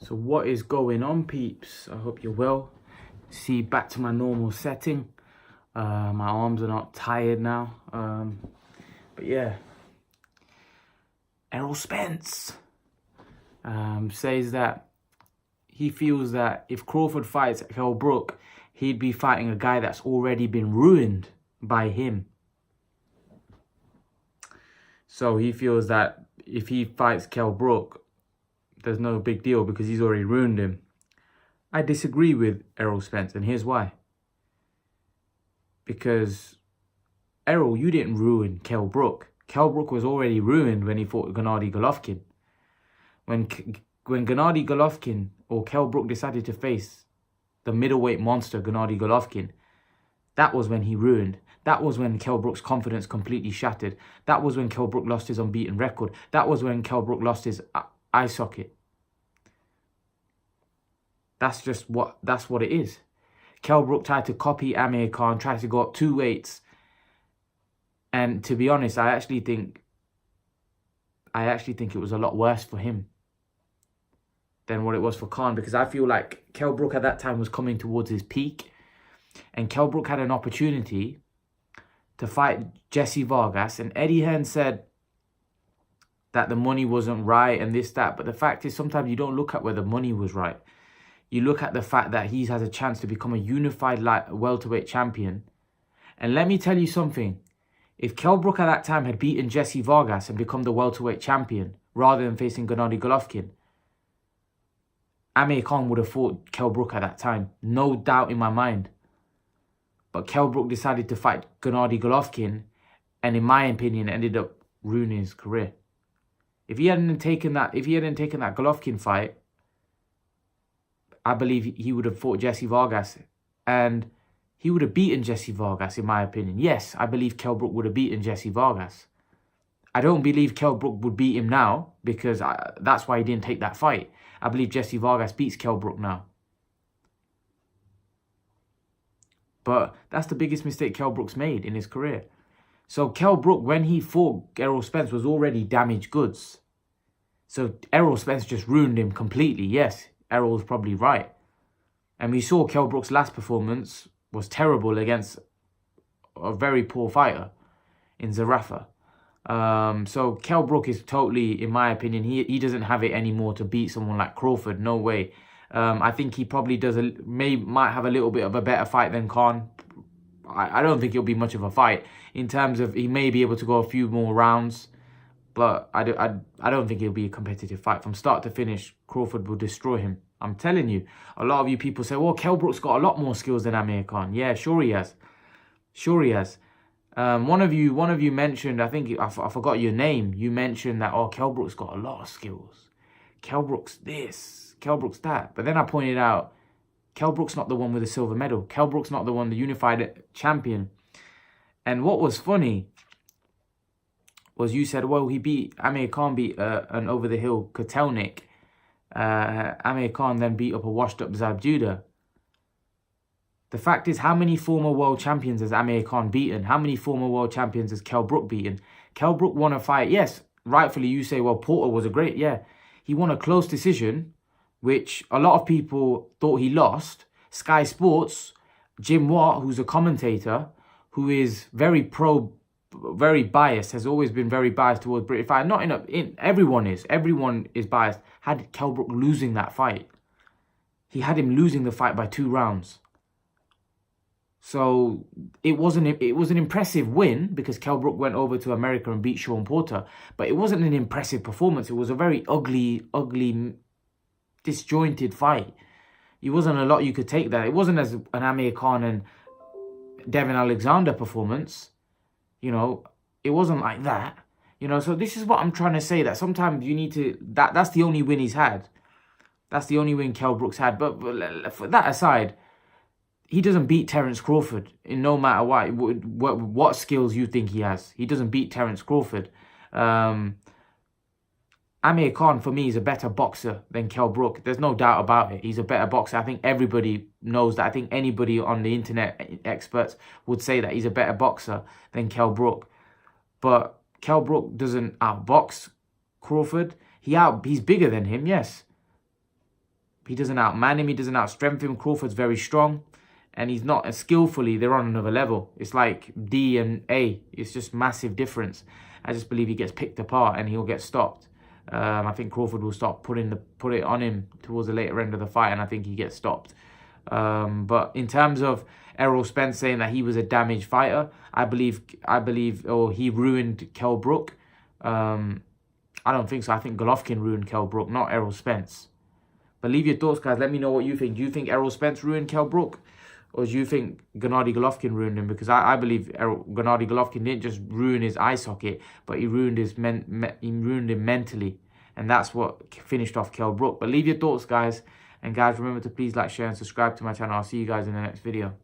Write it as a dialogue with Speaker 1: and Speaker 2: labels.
Speaker 1: So what is going on, peeps? I hope you're well. See, back to my normal setting. My arms are not tired now. But yeah, Errol Spence says that he feels that if Crawford fights Kell Brook, he'd be fighting a guy that's already been ruined by him. So he feels that if he fights Kell Brook, there's no big deal because he's already ruined him. I disagree with Errol Spence, and here's why. Because, Errol, you didn't ruin Kell Brook. Kell Brook was already ruined when he fought Gennady Golovkin. When Gennady Golovkin or Kell Brook decided to face the middleweight monster Gennady Golovkin, that was when he ruined. That was when Kell Brook's confidence completely shattered. That was when Kell Brook lost his unbeaten record. That was when Kell Brook lost his eye socket. That's what it is. Kell Brook tried to copy Amir Khan, tried to go up 2 weights. And to be honest, I actually think it was a lot worse for him than what it was for Khan, because I feel like Kell Brook at that time was coming towards his peak, and Kell Brook had an opportunity to fight Jessie Vargas, and Eddie Hearn said that the money wasn't right and this, that. But the fact is, sometimes you don't look at where the money was right. You look at the fact that he has a chance to become a unified welterweight champion. And let me tell you something. If Kell Brook at that time had beaten Jessie Vargas and become the welterweight champion rather than facing Gennady Golovkin, Amir Khan would have fought Kell Brook at that time. No doubt in my mind. But Kell Brook decided to fight Gennady Golovkin, and in my opinion, ended up ruining his career. If he hadn't taken that Golovkin fight, I believe he would have fought Jessie Vargas, and he would have beaten Jessie Vargas, in my opinion. Yes, I believe Kell Brook would have beaten Jessie Vargas. I don't believe Kell Brook would beat him now, because that's why he didn't take that fight. I believe Jessie Vargas beats Kell Brook now. But that's the biggest mistake Kell Brook's made in his career. So Kell Brook, when he fought Errol Spence, was already damaged goods. So Errol Spence just ruined him completely. Yes, Errol's probably right. And we saw Kell Brook's last performance was terrible against a very poor fighter in Zerafa. So Kell Brook is totally, in my opinion, he doesn't have it anymore to beat someone like Crawford. No way. I think he probably might have a little bit of a better fight than Khan. I don't think it'll be much of a fight in terms of he may be able to go a few more rounds, but I don't think it'll be a competitive fight. From start to finish, Crawford will destroy him. I'm telling you. A lot of you people say, well, Kell Brook's got a lot more skills than Amir Khan. Yeah, sure he has. Sure he has. One of you mentioned, I think I forgot your name. You mentioned that, oh, Kell Brook's got a lot of skills. Kell Brook's this, Kell Brook's that. But then I pointed out, Kell Brook's not the one with the silver medal. Kell Brook's not the one, the unified champion. And what was funny was you said, well, Amir Khan beat an over-the-hill Kotelnik. Amir Khan then beat up a washed-up Zabjuda. The fact is, how many former world champions has Amir Khan beaten? How many former world champions has Kell Brook beaten? Kell Brook won a fight. Yes, rightfully you say, well, Porter was a great, yeah. He won a close decision, which a lot of people thought he lost. Sky Sports, Jim Watt, who's a commentator, who is very biased, has always been very biased towards British fight. Everyone is biased. Had Kell Brook losing that fight. He had him losing the fight by 2 rounds. So it was an impressive win because Kell Brook went over to America and beat Sean Porter. But it wasn't an impressive performance. It was a very ugly, disjointed fight. It wasn't a lot you could take there. It wasn't as an Amir Khan and Devin Alexander performance. You know, it wasn't like that. You know, so this is what I'm trying to say, that sometimes you need to... That's the only win he's had. That's the only win Kell Brook's had. But for that aside, he doesn't beat Terence Crawford in no matter what skills you think he has. He doesn't beat Terence Crawford. Amir Khan, for me, is a better boxer than Kell Brook. There's no doubt about it. He's a better boxer. I think everybody knows that. I think anybody on the internet, experts, would say that he's a better boxer than Kell Brook. But Kell Brook doesn't outbox Crawford. He's bigger than him, yes. He doesn't outman him. He doesn't outstrength him. Crawford's very strong. And he's not as skillfully. They're on another level. It's like D and A. It's just massive difference. I just believe he gets picked apart and he'll get stopped. I think Crawford will start put it on him towards the later end of the fight, and I think he gets stopped. But in terms of Errol Spence saying that he was a damaged fighter, I believe, he ruined Kell Brook. I don't think so. I think Golovkin ruined Kell Brook, not Errol Spence. But leave your thoughts, guys. Let me know what you think. Do you think Errol Spence ruined Kell Brook? Or do you think Gennady Golovkin ruined him? Because I believe Gennady Golovkin didn't just ruin his eye socket, but he ruined him mentally. And that's what finished off Kell Brook. But leave your thoughts, guys. And guys, remember to please like, share, and subscribe to my channel. I'll see you guys in the next video.